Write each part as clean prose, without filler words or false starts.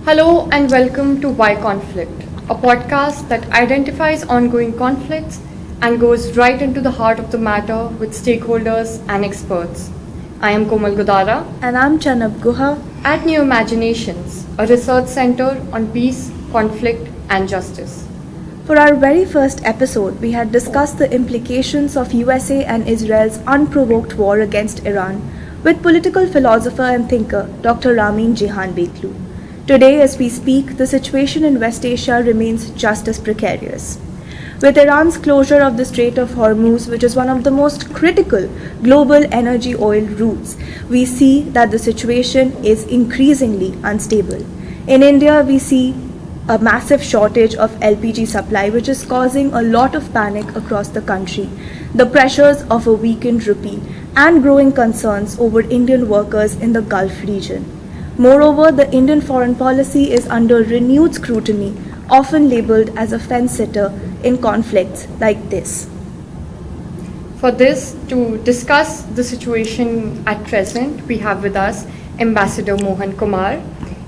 Hello and welcome to Why Conflict, a podcast that identifies ongoing conflicts and goes right into the heart of the matter with stakeholders and experts. I am Komal Godara And I'm Chanab Guha. at New Imaginations, a research center on peace, conflict, and justice. For our very first episode, we had discussed the implications of USA and Israel's unprovoked war against Iran with political philosopher and thinker Dr. Ramin Jihan Beklu. Today, as we speak, the situation in West Asia remains just as precarious. With Iran's closure of the Strait of Hormuz, which is one of the most critical global energy oil routes, we see that the situation is increasingly unstable. In India, we see a massive shortage of LPG supply, which is causing a lot of panic across the country. The pressures of a weakened rupee and growing concerns over Indian workers in the Gulf region. Moreover, the Indian foreign policy is under renewed scrutiny, often labeled as a fence-sitter in conflicts like this. For this, to discuss the situation at present, we have with us Ambassador Mohan Kumar.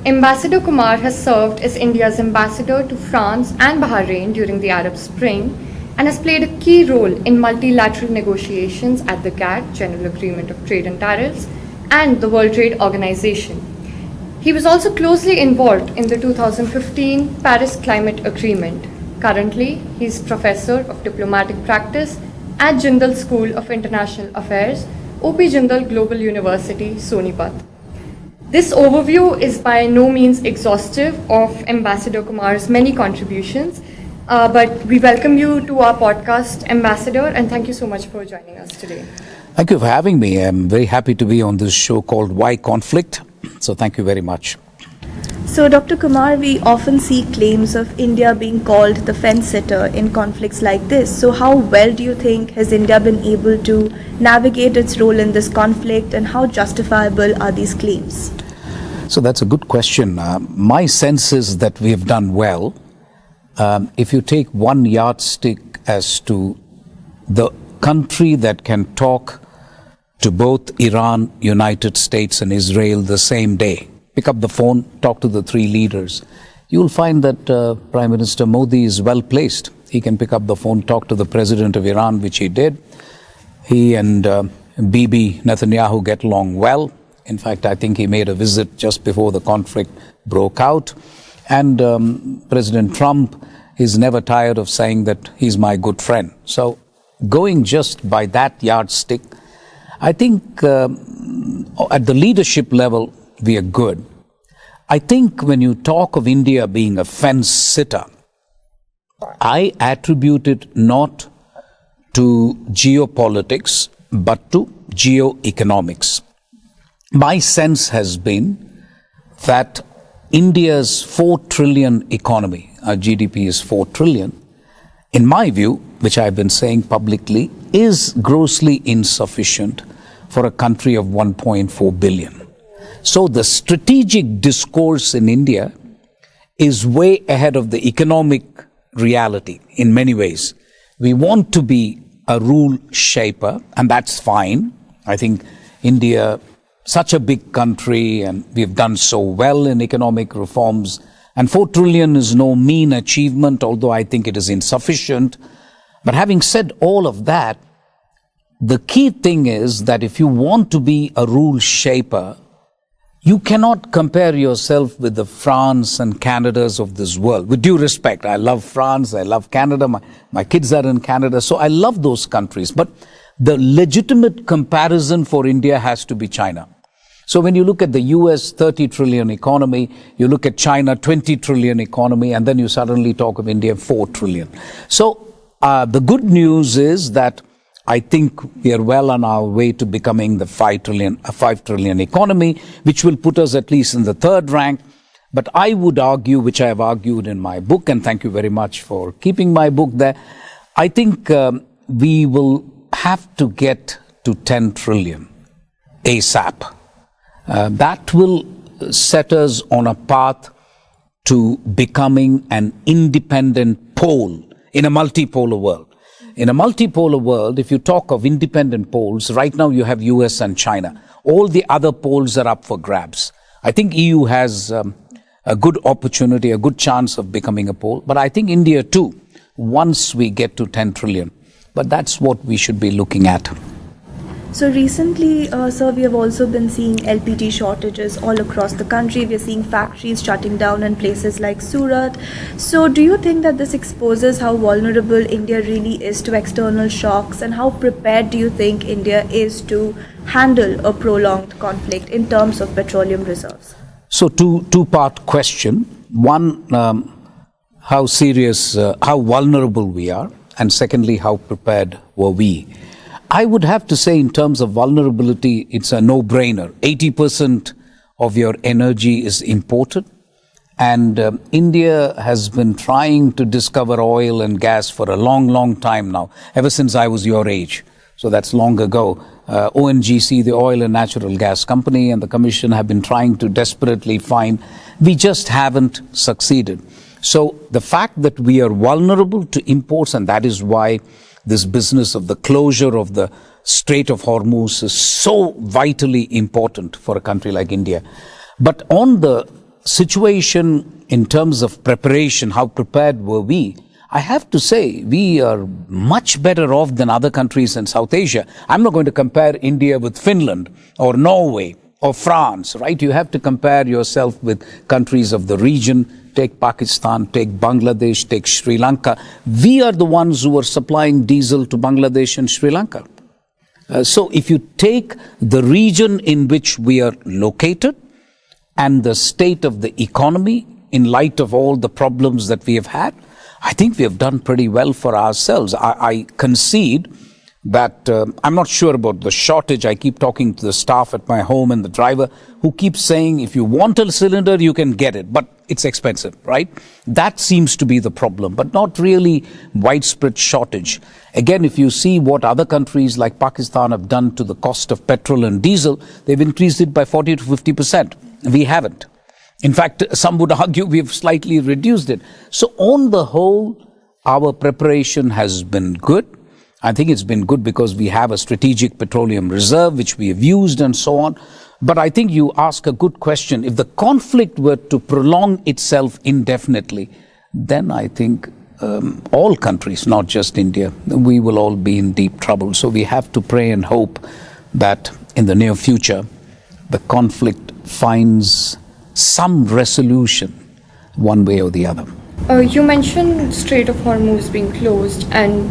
Ambassador Kumar has served as India's ambassador to France and Bahrain during the Arab Spring and has played a key role in multilateral negotiations at the GATT, General Agreement of Trade and Tariffs, and the World Trade Organization. He was also closely involved in the 2015 Paris Climate Agreement. Currently, he is Professor of Diplomatic Practice at Jindal School of International Affairs, OP Jindal Global University, Sonipat. This overview is by no means exhaustive of Ambassador Kumar's many contributions, but we welcome you to our podcast, Ambassador, and thank you so much for joining us today. Thank you for having me. I'm very happy to be on this show called Why Conflict. So thank you very much. So, Dr. Kumar, we often see claims of India being called the fence-sitter in conflicts like this. So, how well do you think has India been able to navigate its role in this conflict, and how justifiable are these claims? So that's a good question. My sense is that we have done well. If you take one yardstick as to the country that can talk to both Iran, United States, and Israel the same day, pick up the phone, talk to the three leaders, you'll find that Prime Minister Modi is well placed. He can pick up the phone, talk to the President of Iran, which he did. He and Bibi Netanyahu get along well. In fact, I think he made a visit just before the conflict broke out. And President Trump is never tired of saying that he's my good friend. So going just by that yardstick, I think at the leadership level, we are good. I think when you talk of India being a fence-sitter, I attribute it not to geopolitics, but to geoeconomics. My sense has been that India's 4 trillion economy, our GDP is 4 trillion, in my view, which I've been saying publicly, is grossly insufficient for a country of 1.4 billion. So the strategic discourse in India is way ahead of the economic reality in many ways. We want to be a rule shaper, and that's fine. I think India, such a big country, and we've done so well in economic reforms, and 4 trillion is no mean achievement, although I think it is insufficient. But having said all of that, the key thing is that if you want to be a rule shaper, you cannot compare yourself with the France and Canadas of this world. With due respect, I love France, I love Canada, my kids are in Canada, so I love those countries. But the legitimate comparison for India has to be China. So when you look at the US 30 trillion economy, you look at China 20 trillion economy, and then you suddenly talk of India 4 trillion. So the good news is that I think we are well on our way to becoming the 5 trillion economy, which will put us at least in the third rank. But I would argue, which I have argued in my book, and thank you very much for keeping my book there, I think we will have to get to 10 trillion ASAP. That will set us on a path to becoming an independent pole in a multipolar world. In a multipolar world, if you talk of independent poles, right now you have US and China. All the other poles are up for grabs. I think EU has a good opportunity, a good chance of becoming a pole. But I think India too, once we get to 10 trillion. But that's what we should be looking at. So recently, sir, we have also been seeing LPG shortages all across the country. We are seeing factories shutting down in places like Surat. So do you think that this exposes how vulnerable India really is to external shocks, and how prepared do you think India is to handle a prolonged conflict in terms of petroleum reserves? So two-part question. One, how serious, how vulnerable we are, and secondly, how prepared were we? I would have to say, in terms of vulnerability, it's a no-brainer. 80% of your energy is imported, and India has been trying to discover oil and gas for a long, long time now, ever since I was your age. So that's long ago. ONGC, the Oil and Natural Gas Company, and the Commission have been trying to desperately find. We just haven't succeeded. So the fact that we are vulnerable to imports, and that is why this business of the closure of the Strait of Hormuz is so vitally important for a country like India. But on the situation in terms of preparation, how prepared were we? I have to say we are much better off than other countries in South Asia. I'm not going to compare India with Finland or Norway or France, right? You have to compare yourself with countries of the region. Take Pakistan, take Bangladesh, take Sri Lanka. We are the ones who are supplying diesel to Bangladesh and Sri Lanka. So if you take the region in which we are located and the state of the economy in light of all the problems that we have had, I think we have done pretty well for ourselves. I concede that I'm not sure about the shortage. I keep talking to the staff at my home and the driver who keeps saying, if you want a cylinder, you can get it, but it's expensive, right? That seems to be the problem, but not really widespread shortage. Again, if you see what other countries like Pakistan have done to the cost of petrol and diesel, they've increased it by 40 to 50%. We haven't. In fact, some would argue we've slightly reduced it. So on the whole, our preparation has been good. I think it's been good because we have a strategic petroleum reserve, which we have used and so on. But I think you ask a good question. If the conflict were to prolong itself indefinitely, then I think all countries, not just India, we will all be in deep trouble. So we have to pray and hope that in the near future, the conflict finds some resolution one way or the other. You mentioned Strait of Hormuz being closed, and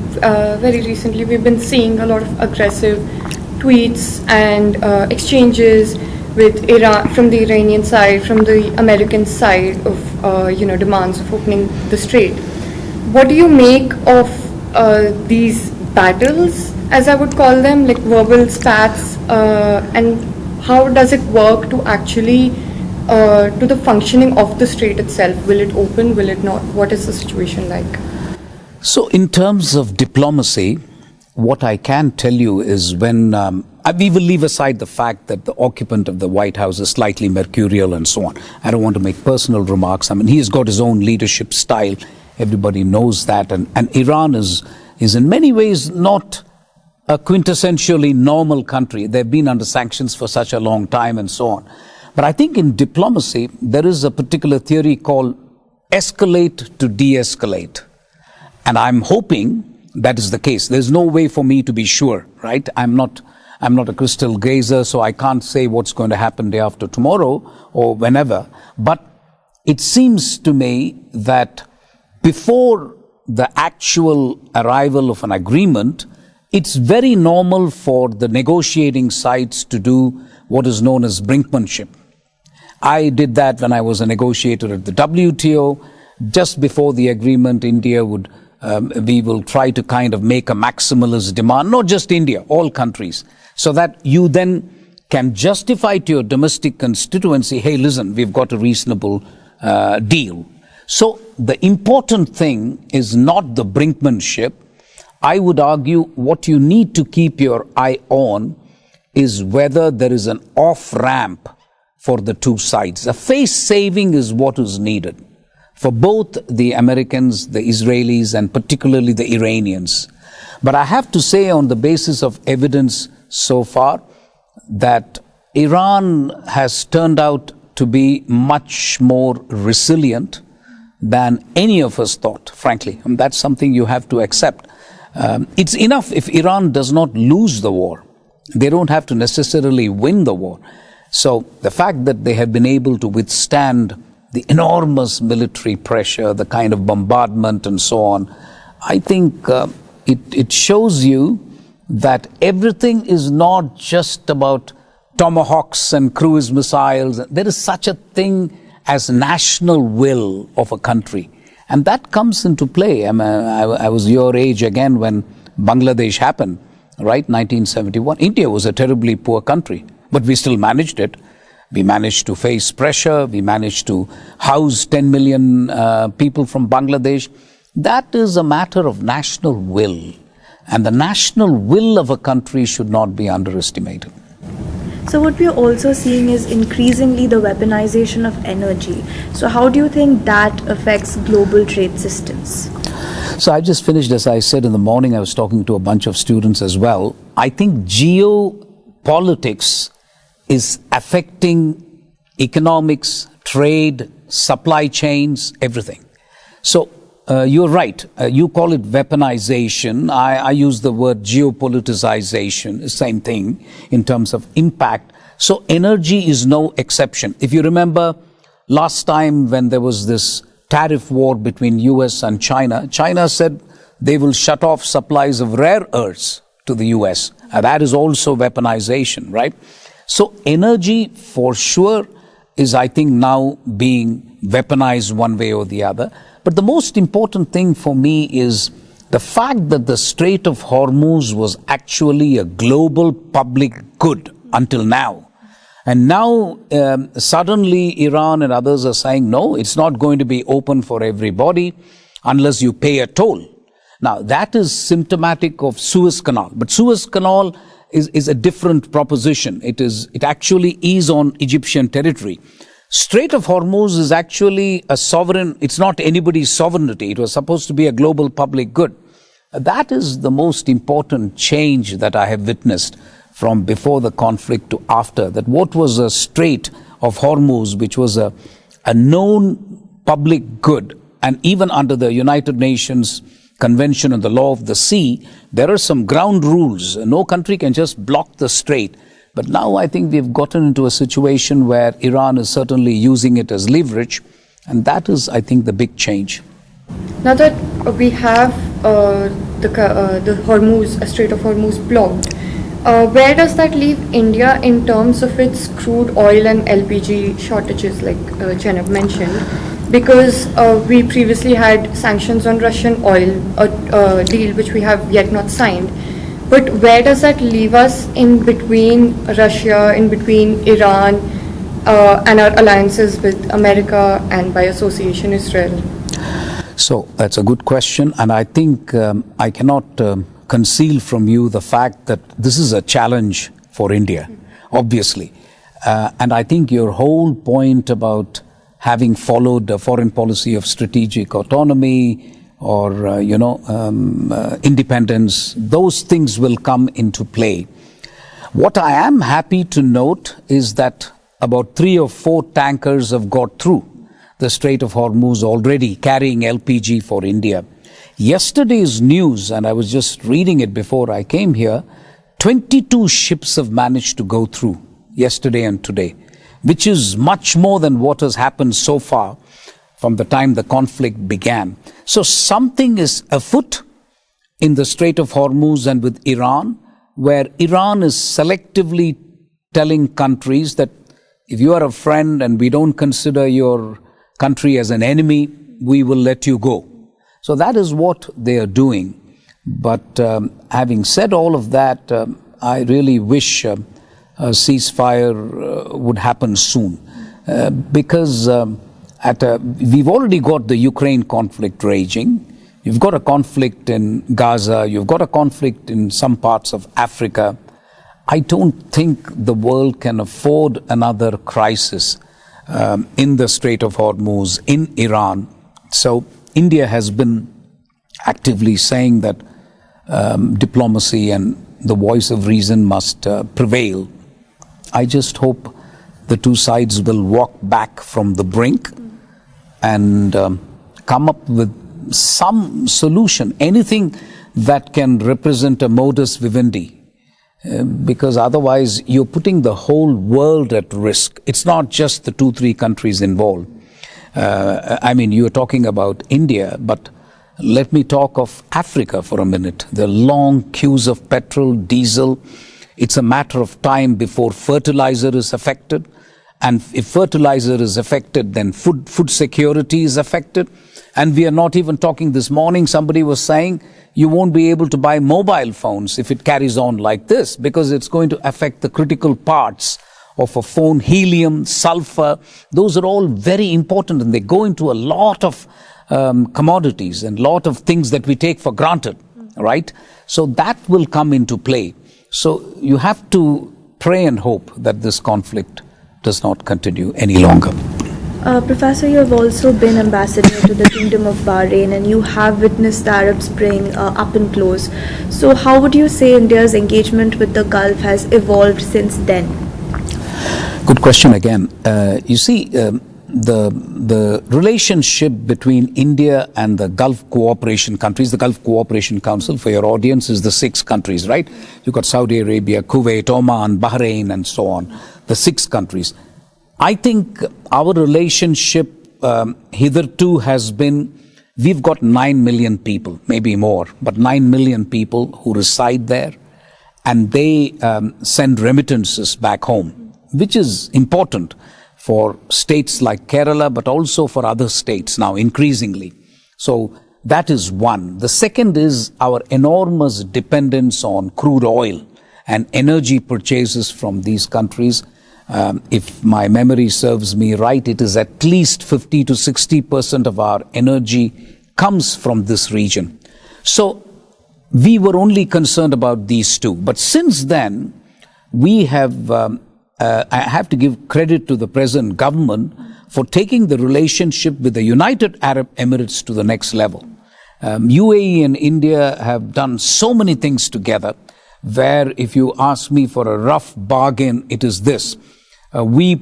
very recently we've been seeing a lot of aggressive tweets and exchanges with Iran, from the Iranian side, from the American side of demands of opening the strait. What do you make of these battles, as I would call them, like verbal spats, and how does it work to actually to the functioning of the strait itself? Will it open? Will it not? What is the situation like? So in terms of diplomacy, what I can tell you is when we will leave aside the fact that the occupant of the White House is slightly mercurial and so on. I don't want to make personal remarks. I mean, he has got his own leadership style. Everybody knows that. And Iran is in many ways not a quintessentially normal country. They've been under sanctions for such a long time and so on. But I think in diplomacy, there is a particular theory called escalate to de-escalate. And I'm hoping that is the case. There's no way for me to be sure, right? I'm not a crystal gazer, so I can't say what's going to happen day after tomorrow or whenever. But it seems to me that before the actual arrival of an agreement, it's very normal for the negotiating sides to do what is known as brinkmanship. I did that when I was a negotiator at the WTO. Just before the agreement, we will try to kind of make a maximalist demand, not just India, all countries, so that you then can justify to your domestic constituency, hey, listen, we've got a reasonable deal. So the important thing is not the brinkmanship. I would argue what you need to keep your eye on is whether there is an off-ramp for the two sides. A face saving is what is needed for both the Americans, the Israelis, and particularly the Iranians. But I have to say, on the basis of evidence so far, that Iran has turned out to be much more resilient than any of us thought, frankly. And that's something you have to accept. It's enough if Iran does not lose the war. They don't have to necessarily win the war. So the fact that they have been able to withstand the enormous military pressure, the kind of bombardment and so on, I think it shows you that everything is not just about tomahawks and cruise missiles. There is such a thing as national will of a country. And that comes into play. I was your age again when Bangladesh happened, right? 1971. India was a terribly poor country, but we still managed it. We managed to face pressure. We managed to house 10 million people from Bangladesh. That is a matter of national will. And the national will of a country should not be underestimated. So what we are also seeing is increasingly the weaponization of energy. So how do you think that affects global trade systems? So I just finished, as I said in the morning, I was talking to a bunch of students as well. I think geopolitics is affecting economics, trade, supply chains, everything. So you're right. You call it weaponization. I use the word geopoliticization, same thing in terms of impact. So energy is no exception. If you remember last time when there was this tariff war between US and China, China said they will shut off supplies of rare earths to the US. That is also weaponization, right? So energy for sure is, I think, now being weaponized one way or the other. But the most important thing for me is the fact that the Strait of Hormuz was actually a global public good until now. And now suddenly Iran and others are saying, no, it's not going to be open for everybody unless you pay a toll. Now that is symptomatic of Suez Canal. But Suez Canal is a different proposition. It actually is on Egyptian territory. Strait of Hormuz is actually a sovereign, it's not anybody's sovereignty. It was supposed to be a global public good. That is the most important change that I have witnessed from before the conflict to after. That what was a Strait of Hormuz, which was a known public good, and even under the United Nations Convention on the Law of the Sea, there are some ground rules. No country can just block the strait. But now I think we've gotten into a situation where Iran is certainly using it as leverage, and that is, I think, the big change. Now that we have the Hormuz, Strait of Hormuz blocked, where does that leave India in terms of its crude oil and LPG shortages, like Janab mentioned? Because we previously had sanctions on Russian oil, a deal which we have yet not signed. But where does that leave us in between Russia, in between Iran, and our alliances with America and by association Israel? So that's a good question. And I think I cannot conceal from you the fact that this is a challenge for India, obviously. And I think your whole point about having followed a foreign policy of strategic autonomy, or independence, those things will come into play. What I am happy to note is that about 3 or 4 tankers have got through the Strait of Hormuz already, carrying LPG for India. Yesterday's news, and I was just reading it before I came here, 22 ships have managed to go through yesterday and today, which is much more than what has happened so far from the time the conflict began. So something is afoot in the Strait of Hormuz and with Iran, where Iran is selectively telling countries that if you are a friend and we don't consider your country as an enemy, we will let you go. So that is what they are doing. But having said all of that, I really wish a ceasefire would happen soon, because we've already got the Ukraine conflict raging. You've got a conflict in Gaza. You've got a conflict in some parts of Africa. I don't think the world can afford another crisis in the Strait of Hormuz, in Iran. So India has been actively saying that diplomacy and the voice of reason must prevail. I just hope the two sides will walk back from the brink and come up with some solution, anything that can represent a modus vivendi. Because otherwise you're putting the whole world at risk. It's not just the 2-3 countries involved. You're talking about India, but let me talk of Africa for a minute. The long queues of petrol, diesel. It's a matter of time before fertilizer is affected. And if fertilizer is affected, then food security is affected. And we are not even talking this morning, somebody was saying, you won't be able to buy mobile phones if it carries on like this, because it's going to affect the critical parts of a phone, helium, sulfur. Those are all very important, and they go into a lot of commodities and lot of things that we take for granted, right? So that will come into play. So you have to pray and hope that this conflict does not continue any longer. Professor, you have also been ambassador to the Kingdom of Bahrain, and you have witnessed the Arab Spring up and close. So how would you say India's engagement with the Gulf has evolved since then? Good question again. The relationship between India and the Gulf Cooperation countries, the Gulf Cooperation Council, for your audience, is the 6 countries, right? You've got Saudi Arabia, Kuwait, Oman, Bahrain, and so on. The 6 countries. I think our relationship hitherto has been, we've got 9 million people, maybe more, but 9 million people who reside there, and they send remittances back home, which is important for states like Kerala, but also for other states now increasingly. So that is one. The second is our enormous dependence on crude oil and energy purchases from these countries. If my memory serves me right, it is at least 50 to 60% of our energy comes from this region. So we were only concerned about these two. But since then, we have, I have to give credit to the present government for taking the relationship with the United Arab Emirates to the next level. UAE and India have done so many things together, where if you ask me for a rough bargain, it is this. We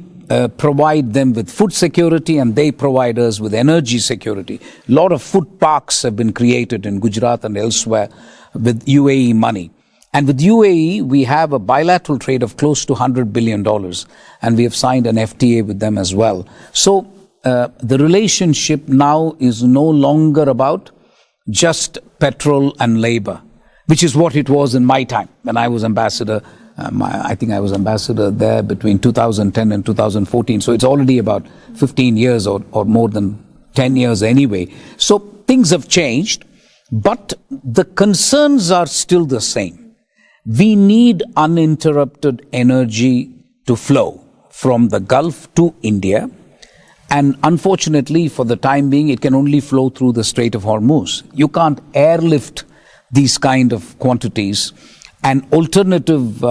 provide them with food security, and they provide us with energy security. A lot of food parks have been created in Gujarat and elsewhere with UAE money. And with UAE, we have a bilateral trade of close to $100 billion, and we have signed an FTA with them as well. So the relationship now is no longer about just petrol and labor, which is what it was in my time when I was ambassador. I think I was ambassador there between 2010 and 2014. So it's already about 15 years or more than 10 years anyway. So things have changed, but the concerns are still the same. We need uninterrupted energy to flow from the Gulf to India. And unfortunately, for the time being, it can only flow through the Strait of Hormuz. You can't airlift these kind of quantities. And alternative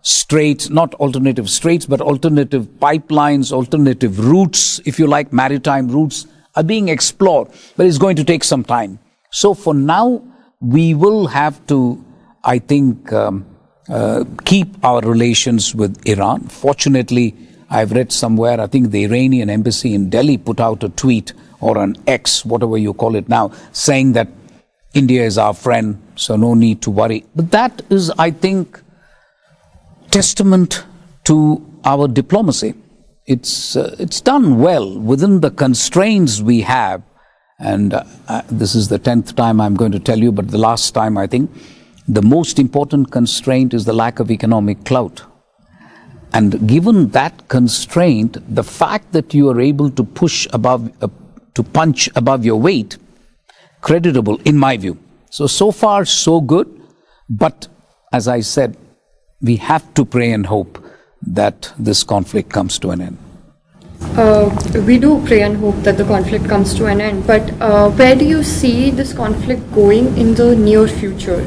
straits, not alternative straits, but alternative pipelines, alternative routes, if you like, maritime routes, are being explored. But it's going to take some time. So for now, we will have to, I think, keep our relations with Iran. Fortunately, I've read somewhere, I think the Iranian embassy in Delhi put out a tweet or an X, whatever you call it now, saying that India is our friend, so no need to worry. But that is, I think, testament to our diplomacy. It's done well within the constraints we have. And this is the 10th time I'm going to tell you, but the last time, I think, the most important constraint is the lack of economic clout. And given that constraint, the fact that you are able to push above, to punch above your weight, creditable in my view. So far, so good. But as I said, we have to pray and hope that this conflict comes to an end. We do pray and hope that the conflict comes to an end. But where do you see this conflict going in the near future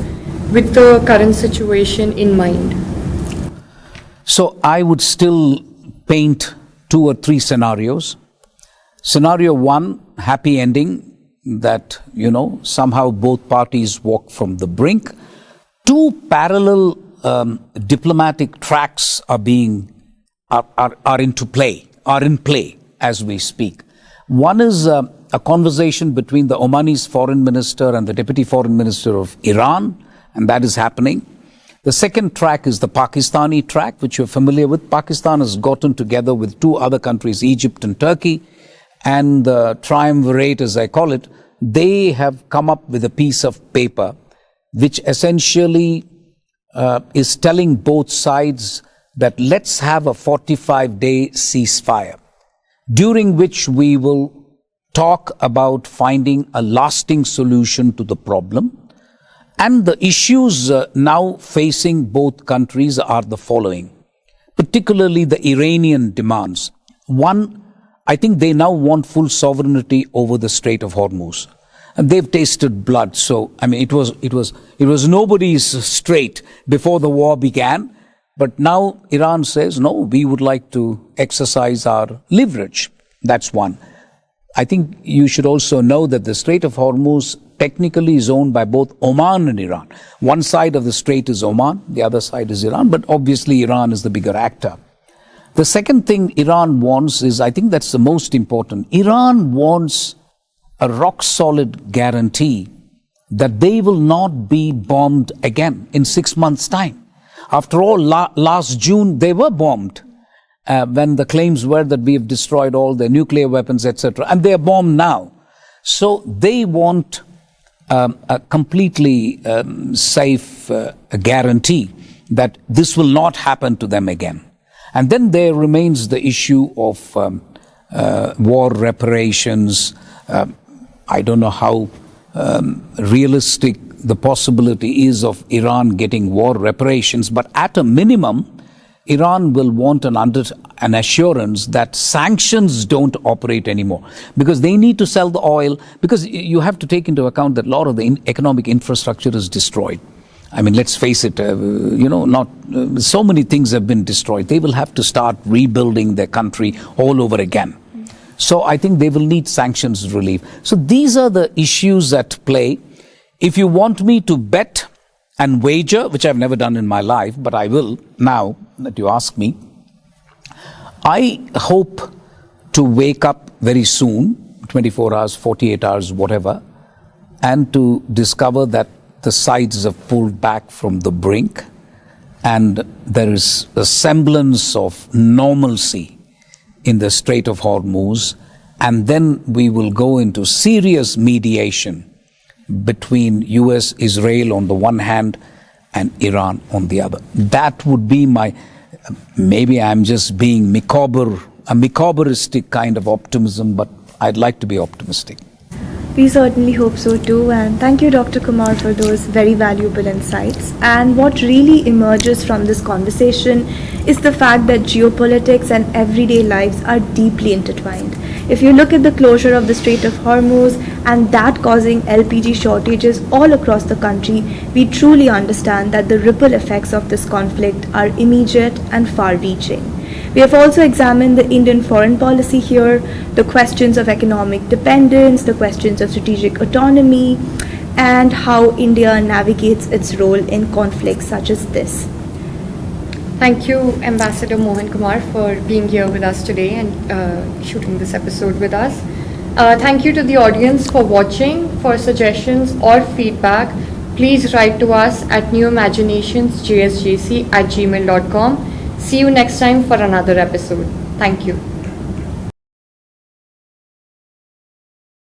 with the current situation in mind? So I would still paint 2 or 3 scenarios. Scenario 1, happy ending, that, somehow both parties walk from the brink. 2 parallel diplomatic tracks are being are in play as we speak. One is a conversation between the Omani's foreign minister and the deputy foreign minister of Iran, and that is happening. The second track is the Pakistani track, which you're familiar with. Pakistan has gotten together with two other countries, Egypt and Turkey, and the triumvirate, as I call it, they have come up with a piece of paper which essentially is telling both sides that let's have a 45-day ceasefire, during which we will talk about finding a lasting solution to the problem. And the issues now facing both countries are the following, particularly the Iranian demands. One, I think they now want full sovereignty over the Strait of Hormuz. And they've tasted blood. So, I mean, it was nobody's strait before the war began. But now Iran says, no, we would like to exercise our leverage. That's one. I think you should also know that the Strait of Hormuz technically is owned by both Oman and Iran. One side of the strait is Oman, the other side is Iran, but obviously Iran is the bigger actor. The second thing Iran wants is, I think that's the most important, Iran wants a rock-solid guarantee that they will not be bombed again in 6 months' time. After all, last June, they were bombed when the claims were that we have destroyed all their nuclear weapons, etc. And they are bombed now. So they want a completely safe guarantee that this will not happen to them again. And then there remains the issue of war reparations. I don't know how realistic the possibility is of Iran getting war reparations, but at a minimum, Iran will want an assurance that sanctions don't operate anymore, because they need to sell the oil, because you have to take into account that a lot of the economic infrastructure is destroyed. I mean, let's face it, so many things have been destroyed. They will have to start rebuilding their country all over again. So I think they will need sanctions relief. So these are the issues at play. If you want me to bet and wager, which I've never done in my life, but I will now that you ask me, I hope to wake up very soon, 24 hours, 48 hours, whatever, and to discover that the sides have pulled back from the brink and there is a semblance of normalcy in the Strait of Hormuz, and then we will go into serious mediation between US, Israel on the one hand and Iran on the other. That would be maybe I'm just being a Micawberistic kind of optimism, but I'd like to be optimistic. We certainly hope so too, and thank you, Dr. Kumar, for those very valuable insights. And what really emerges from this conversation is the fact that geopolitics and everyday lives are deeply intertwined. If you look at the closure of the Strait of Hormuz and that causing LPG shortages all across the country, we truly understand that the ripple effects of this conflict are immediate and far-reaching. We have also examined the Indian foreign policy here, the questions of economic dependence, the questions of strategic autonomy, and how India navigates its role in conflicts such as this. Thank you, Ambassador Mohan Kumar, for being here with us today and shooting this episode with us. Thank you to the audience for watching. For suggestions or feedback, please write to us at newimaginations.jsjc@gmail.com. See you next time for another episode. Thank you.